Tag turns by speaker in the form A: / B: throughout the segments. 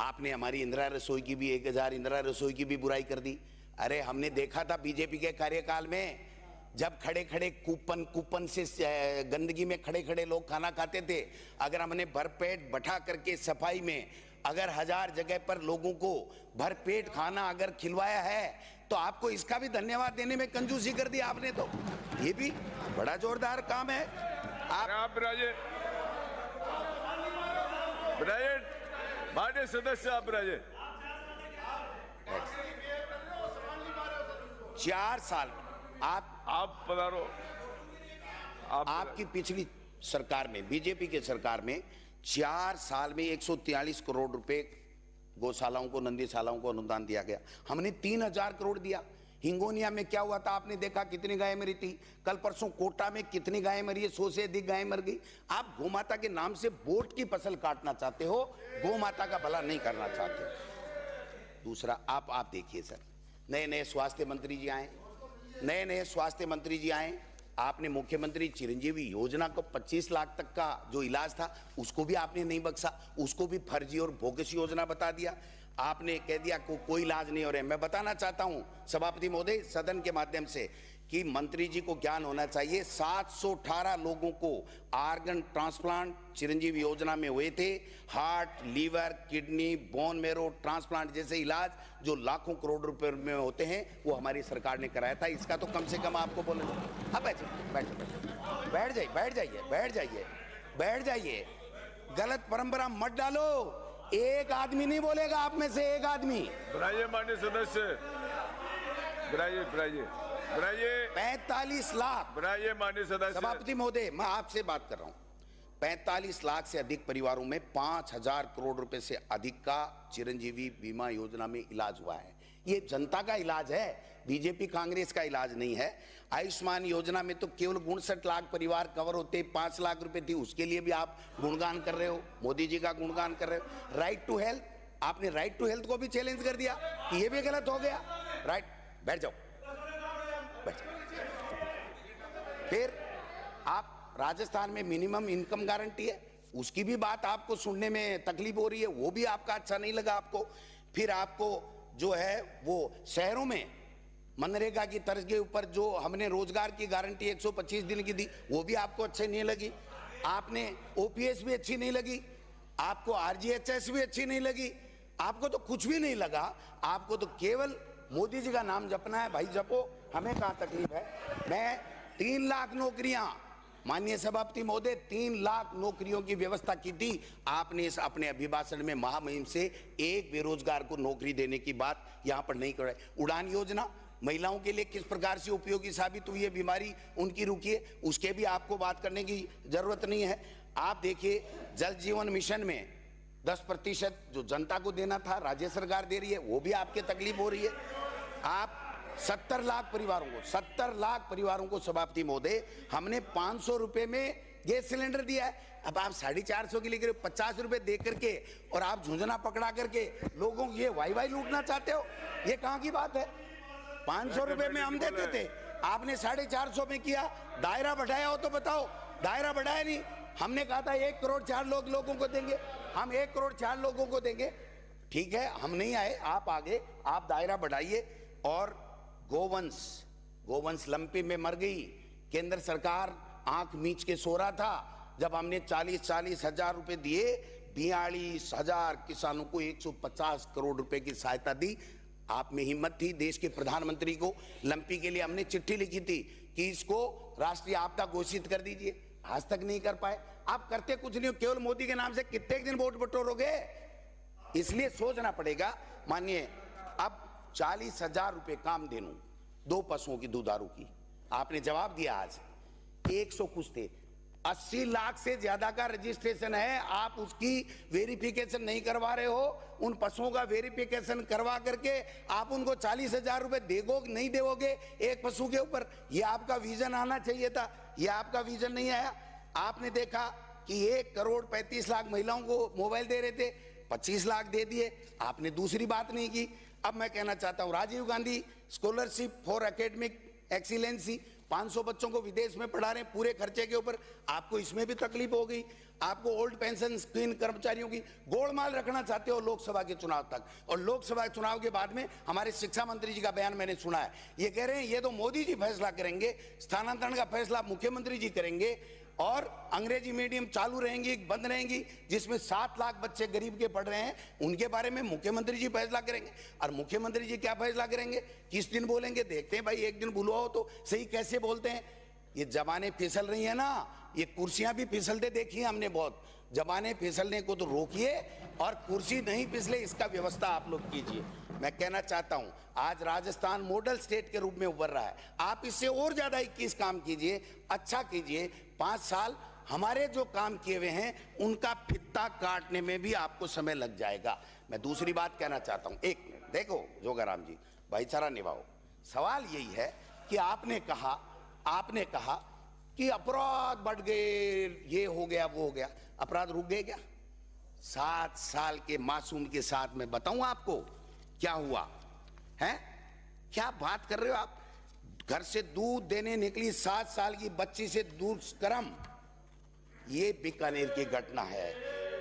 A: आपने हमारी इंदिरा रसोई की भी 1000 इंदिरा रसोई की भी बुराई कर दी। अरे हमने देखा था बीजेपी के कार्यकाल में, जब खड़े खड़े कूपन से गंदगी में खड़े खड़े लोग खाना खाते थे, अगर हमने भरपेट बैठा करके सफाई में अगर 1000 जगह पर लोगों को भरपेट खाना अगर खिलवाया है, तो आपको इसका भी धन्यवाद देने में कंजूसी कर दी आपने। तो ये भी बड़ा जोरदार काम है।
B: आप माननीय सदस्य आप
A: 4 साल
B: आप पधारो।
A: आपकी पिछली सरकार में, बीजेपी के सरकार में 4 साल में 143 करोड़ रुपए गौशालाओं को, नंदीशालाओं को अनुदान दिया गया। हमने 3000 करोड़ दिया। हिंगोनिया में क्या हुआ था आपने देखा, कितनी गायें मरी थी। कल परसों कोटा में कितनी गायें मरी है, 100 से अधिक गायें मर गई। आप गौमाता के नाम से वोट की फसल काटना चाहते हो, गौमाता का भला नहीं करना चाहते। दूसरा, आप देखिए सर, नए नए स्वास्थ्य मंत्री जी आए, आपने मुख्यमंत्री चिरंजीवी योजना को 25 लाख तक का जो इलाज था उसको भी आपने नहीं बख्शा, उसको भी फर्जी और बोगस योजना बता दिया। आपने कह दिया कोई इलाज नहीं हो रहा है। मैं बताना चाहता हूं सभापति महोदय, सदन के माध्यम से, कि मंत्री जी को ज्ञान होना चाहिए। 718 लोगों को आर्गन ट्रांसप्लांट चिरंजीवी योजना में हुए थे। Heart, liver, kidney, bone marrow transplant जैसे इलाज जो लाखों करोड़ रुपए में होते हैं, वो हमारी सरकार ने कराया था। इसका तो कम से कम आपको बोलना। अब बैठ जाइए, गलत परंपरा मत डालो। एक आदमी नहीं बोलेगा, आप में से एक आदमी।
B: माननीय सदस्य
A: 45 लाख।
B: माननीय सदस्य
A: सभापति महोदय, मैं आपसे बात कर रहा हूं। 45 लाख से अधिक परिवारों में 5000 करोड़ रुपए से अधिक का चिरंजीवी बीमा योजना में इलाज हुआ है। ये जनता का इलाज है, बीजेपी कांग्रेस का इलाज नहीं है। आयुष्मान योजना में तो केवल 59 लाख परिवार कवर होते, 5 लाख रुपए थी, उसके लिए भी आप गुणगान कर रहे हो, मोदी जी का गुणगान कर रहे हो। राइट टू हेल्थ, आपने राइट टू हेल्थ को भी चैलेंज कर दिया कि ये भी गलत हो गया। राइट, बैठ जाओ। फिर आप राजस्थान में मिनिमम इनकम गारंटी है, उसकी भी बात आपको सुनने में तकलीफ हो रही है, वो भी आपका अच्छा नहीं लगा आपको। फिर आपको जो है वो शहरों में मनरेगा की तर्ज के ऊपर जो हमने रोजगार की गारंटी 125 दिन की दी, वो भी आपको अच्छी नहीं लगी। आपने ओपीएस भी अच्छी नहीं लगी, आपको आरजीएचएस भी अच्छी नहीं लगी, आपको तो कुछ भी नहीं लगा। आपको तो केवल मोदी जी का नाम जपना है। भाई जपो, हमें कहां तकलीफ है। मैं 3 लाख नौकरियां, माननीय सभापति महोदय, 3 लाख नौकरियों की व्यवस्था की थी। आपने इस अपने अभिभाषण में महामहिम से एक बेरोजगार को नौकरी देने की बात यहां पर नहीं कराई। उड़ान योजना महिलाओं के लिए किस प्रकार से उपयोगी साबित हुई है, बीमारी उनकी रुकी है, उसके भी आपको बात करने की जरूरत नहीं है। आप देखिए, जल जीवन मिशन में 10% जो जनता को देना था राज्य सरकार दे रही है, वो भी आपके तकलीफ हो रही है। आप 70 लाख परिवारों को सभापति महोदय, हमने 500 रुपए में गैस सिलेंडर दिया है। अब आप 450 के लिए 50 रुपए दे करके और आप झुंझुना पकड़ा करके लोगों को ये वाई लूटना चाहते हो, ये कहां की बात है। 500 रुपए में हम देते थे, आपने 450 में किया। दायरा बढ़ाया हो तो बताओ, दायरा बढ़ाया नहीं। हमने कहा था 1 करोड़ 4 लोगों को देंगे, हम 1 करोड़ 4 लोगों को देंगे। ठीक है, हम नहीं आए, आप आगे, आप दायरा बढ़ाइए। और गोवंश लंपी में मर गई, केंद्र सरकार आंख मीच के सो रहा था जब हमने 40 हजार रुपए दिए। 42,000 किसानों को 150 करोड़ रुपए की सहायता दी। आप में हिम्मत थी, देश के प्रधानमंत्री को लंपी के लिए हमने चिट्ठी लिखी थी कि इसको राष्ट्रीय आपदा घोषित कर दीजिए, आज तक नहीं कर पाए। आप करते कुछ नहीं हो, केवल मोदी के नाम से कितने दिन वोट बटोरोगे। इसलिए सोचना पड़ेगा। मानिए, अब 40,000 रुपए काम देनू 2 पशुओं की दुधारू की, आपने जवाब दिया आज 100 कुछ थे। 80 लाख से ज्यादा का रजिस्ट्रेशन है, आप उसकी वेरिफिकेशन नहीं करवा रहे हो। उन पशुओं का वेरिफिकेशन करवा करके आप उनको 40,000 रुपए देगो नहीं देवोगे एक पशु के ऊपर। यह आपका विजन आना चाहिए था, यह आपका विजन नहीं आया। आपने देखा कि 1 करोड़ 35 लाख महिलाओं को मोबाइल दे रहे थे, 25 लाख दे दिए, आपने दूसरी बात नहीं की। अब मैं कहना चाहता हूं, Rajiv Gandhi scholarship for academic excellency 500 बच्चों को विदेश में पढ़ा रहे हैं पूरे खर्चे के ऊपर, आपको इसमें भी तकलीफ हो गई। आपको ओल्ड पेंशन स्कीम कर्मचारियों की गोलमाल रखना चाहते हो लोकसभा के चुनाव तक, और लोकसभा चुनाव के बाद में हमारे शिक्षा मंत्री जी का बयान मैंने सुना है, ये कह रहे हैं ये तो मोदी जी फैसला करेंगे, स्थानांतरण का फैसला मुख्यमंत्री जी करेंगे, और अंग्रेजी मीडियम चालू रहेंगी बंद रहेंगी, जिसमें 7 लाख बच्चे गरीब के पढ़ रहे हैं, उनके बारे में मुख्यमंत्री जी फैसला करेंगे। और मुख्यमंत्री जी क्या फैसला करेंगे, किस दिन बोलेंगे, देखते हैं भाई, एक दिन बुलवाओ तो सही कैसे बोलते हैं। ये जमाने फिसल रही है ना, ये कुर्सियां भी फिसलते देखी है हमने बहुत, जमाने फिसलने को तो रोकिए और कुर्सी नहीं फिसले इसका व्यवस्था आप लोग कीजिए। मैं कहना चाहता हूं आज राजस्थान मॉडल स्टेट के रूप में उभर रहा है, आप इससे और ज्यादा 21 काम कीजिए, अच्छा कीजिए। 5 साल हमारे जो काम किए हुए हैं उनका फित्ता काटने में भी आपको समय लग जाएगा। मैं दूसरी बात कहना चाहता हूं, एक मिनट देखो जोगाराम जी, भाईचारा निभाओ। सवाल यही है कि आपने कहा कि अपराध बढ़ गए, ये हो गया वो हो गया, अपराध रुक गए क्या? 7 साल के मासूम के साथ मैं बताऊं आपको क्या हुआ है? क्या बात कर रहे हो आप? घर से दूध देने निकली 7 साल की बच्ची से दुष्कर्म, ये बीकानेर की घटना है।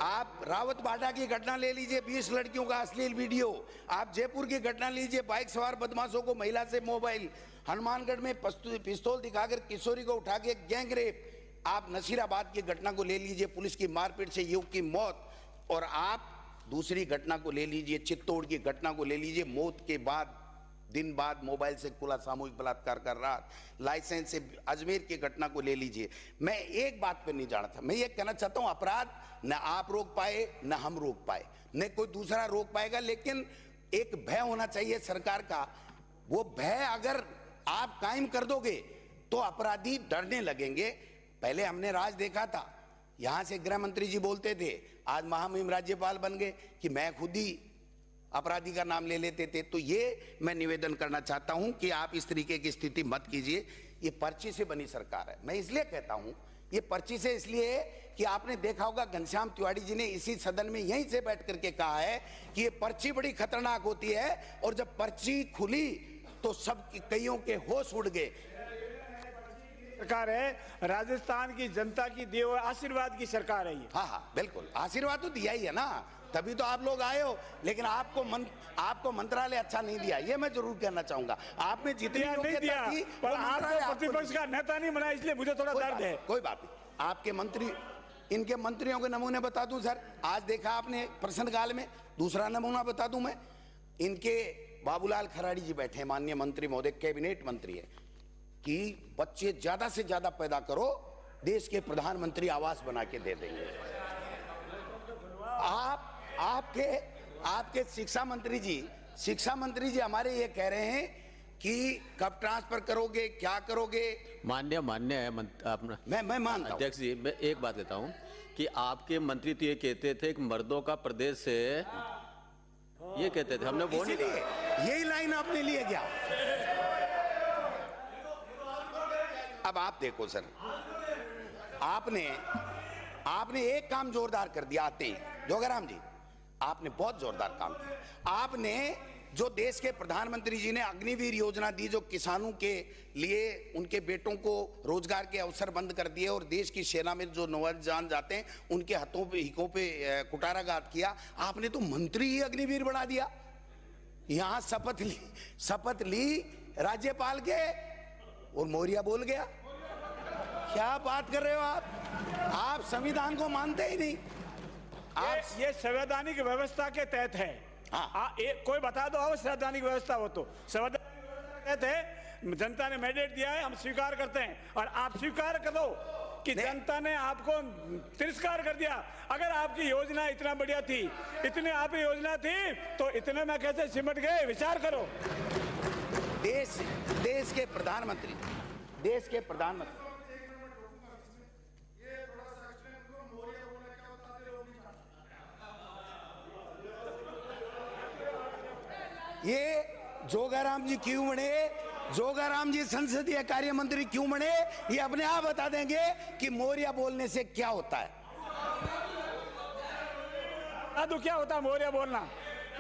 A: आप रावत बाटा की घटना ले लीजिए, 20 लड़कियों का अश्लील वीडियो। आप जयपुर की घटना लीजिए, बाइक सवार बदमाशों को महिला से मोबाइल। हनुमानगढ़ में पिस्तौल दिखाकर किशोरी को उठा के गैंग रेप। आप नसीराबाद की घटना को ले लीजिए, पुलिस की मारपीट से युवक की मौत। और आप दूसरी घटना को ले लीजिए, चित्तौड़ की घटना को ले लीजिए, मौत के बाद दिन बाद मोबाइल से खुला सामूहिक बलात्कार कर रहा, लाइसेंस से अजमेर की घटना को ले लीजिए। मैं एक बात पे नहीं जाना था, मैं ये कहना चाहता हूं अपराध न आप रोक पाए न हम रोक पाए न कोई दूसरा रोक पाएगा, लेकिन एक भय होना चाहिए सरकार का। वो भय अगर आप कायम कर दोगे तो अपराधी डरने लगेंगे। पहले हमने राज देखा था, यहां से गृह मंत्री जी बोलते थे, आज महामहिम राज्यपाल बन गए कि मैं खुद ही अपराधी का नाम ले लेते थे। तो ये मैं निवेदन करना चाहता हूं कि आप इस तरीके की स्थिति मत कीजिए। ये पर्ची से बनी सरकार है। मैं इसलिए कहता हूं ये पर्ची से, इसलिए कि आपने देखा होगा घनश्याम तिवारी जी ने इसी सदन में यहीं से बैठ करके कहा है कि ये पर्ची बड़ी खतरनाक होती है, और जब पर्ची खुली तो सब कईयों के होश उड़ गए।
C: सरकार है, राजस्थान की जनता की दिए हुए आशीर्वाद की सरकार है ये।
A: हाँ बिल्कुल, आशीर्वाद तो दिया ही है ना, तभी तो आप लोग आए हो। लेकिन आपको मंत्रालय अच्छा नहीं दिया, ये मैं जरूर कहना चाहूंगा। आपने जितनी
C: नहीं दिया, पर आपको प्रतिपक्ष का नेता नहीं बना, इसलिए मुझे थोड़ा दर्द है।
A: कोई बात नहीं, आपके मंत्री, इनके मंत्रियों के नमूने बता दूं सर। आज देखा आपने प्रश्नकाल में, दूसरा नमूना बता दूं मैं, इनके बाबूलाल खराड़ी जी बैठे, माननीय मंत्री महोदय, कैबिनेट मंत्री है, कि बच्चे ज्यादा से ज्यादा पैदा करो, देश के प्रधानमंत्री आवास बना के दे देंगे। आपके शिक्षा मंत्री जी हमारे ये कह रहे हैं कि कब ट्रांसफर करोगे, क्या करोगे।
D: मान्य है
A: मैं मानता हूं।
D: अध्यक्ष जी, मैं एक बात कहता हूं कि आपके मंत्री तो ये कहते थे कि मर्दों का प्रदेश से, ये कहते थे, हमने वो नहीं कहा।
A: यही लाइन आपने लिए क्या? अब आप देखो सर, आपने एक काम जोरदार कर दिया आते ही, जोगाराम जी, आपने बहुत जोरदार काम किया। आपने जो देश के प्रधानमंत्री जी ने अग्निवीर योजना दी, जो किसानों के लिए उनके बेटों को रोजगार के अवसर बंद कर दिए, और देश की सेना में जो नौजवान जाते हैं उनके हाथों पे हिकों पे कुटाराघात किया, आपने तो मंत्री ही अग्निवीर बना दिया। यहां शपथ ली राज्यपाल के, और मौर्य बोल गया। क्या बात कर रहे हो आप संविधान को मानते ही नहीं।
C: ये संवैधानिक व्यवस्था के तहत है।
A: हाँ।
C: कोई बता दो संवैधानिक व्यवस्था हो तो। संवैधानिक व्यवस्था के तहत है, जनता ने मैंडेट दिया है, हम स्वीकार करते हैं, और आप स्वीकार करो कि जनता ने आपको तिरस्कार कर दिया। अगर आपकी योजना इतना बढ़िया थी, इतनी आप योजना थी, तो इतने में कैसे सिमट गए, विचार करो।
A: देश के प्रधानमंत्री ये जोगाराम जी क्यों बने, जोगाराम जी संसदीय कार्य मंत्री क्यों बने, ये अपने आप बता देंगे कि मौर्य बोलने से क्या होता है।
C: तो क्या होता है मौर्य बोलना?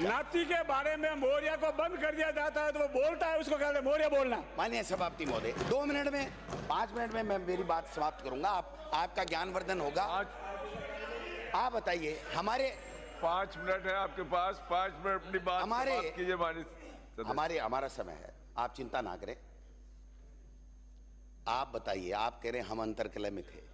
C: नाती के बारे में मौर्य को बंद कर दिया जाता है तो वो बोलता है, उसको कहते हैं मौर्य बोलना।
A: माननीय सभापति महोदय 2 मिनट में 5 मिनट में मैं मेरी बात समाप्त करूंगा, आपका ज्ञानवर्धन होगा। आप बताइए, हमारे
B: 5 मिनट है आपके पास, 5 मिनट अपनी बात समाप्त कीजिए माननीय सदस्य।
A: हमारा समय है, आप चिंता ना करें। आप बताइए, आप कह रहे हैं हम अंतरकलह में थे,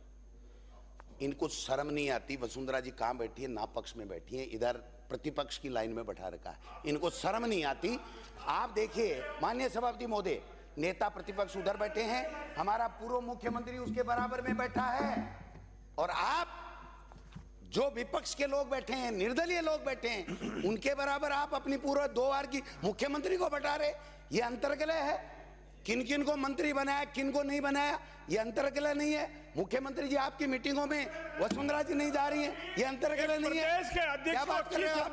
A: इनको शर्म नहीं आती? वसुंधरा जी कहां बैठी है? ना पक्ष में बैठी है, इधर प्रतिपक्ष की लाइन में बैठा रखा है, इनको शर्म नहीं आती? आप देखिए माननीय सभापति महोदय, नेता प्रतिपक्ष उधर बैठे हैं, हमारा पूर्व मुख्यमंत्री उसके बराबर में बैठा है, और आप जो विपक्ष के लोग बैठे हैं, निर्दलीय लोग बैठे हैं, उनके बराबर आप अपनी पूर्व 2 बार की मुख्यमंत्री को बैठा रहे। ये अंतरकलह है? किन किन को मंत्री बनाया, किन को नहीं बनाया, ये अंतरकलह नहीं है? मुख्यमंत्री जी आपकी मीटिंगों में वसुंधरा जी नहीं जा रही हैं, ये अंतरकलह नहीं है?
C: प्रदेश के अध्यक्ष
A: क्या बात कर रहे हो आप?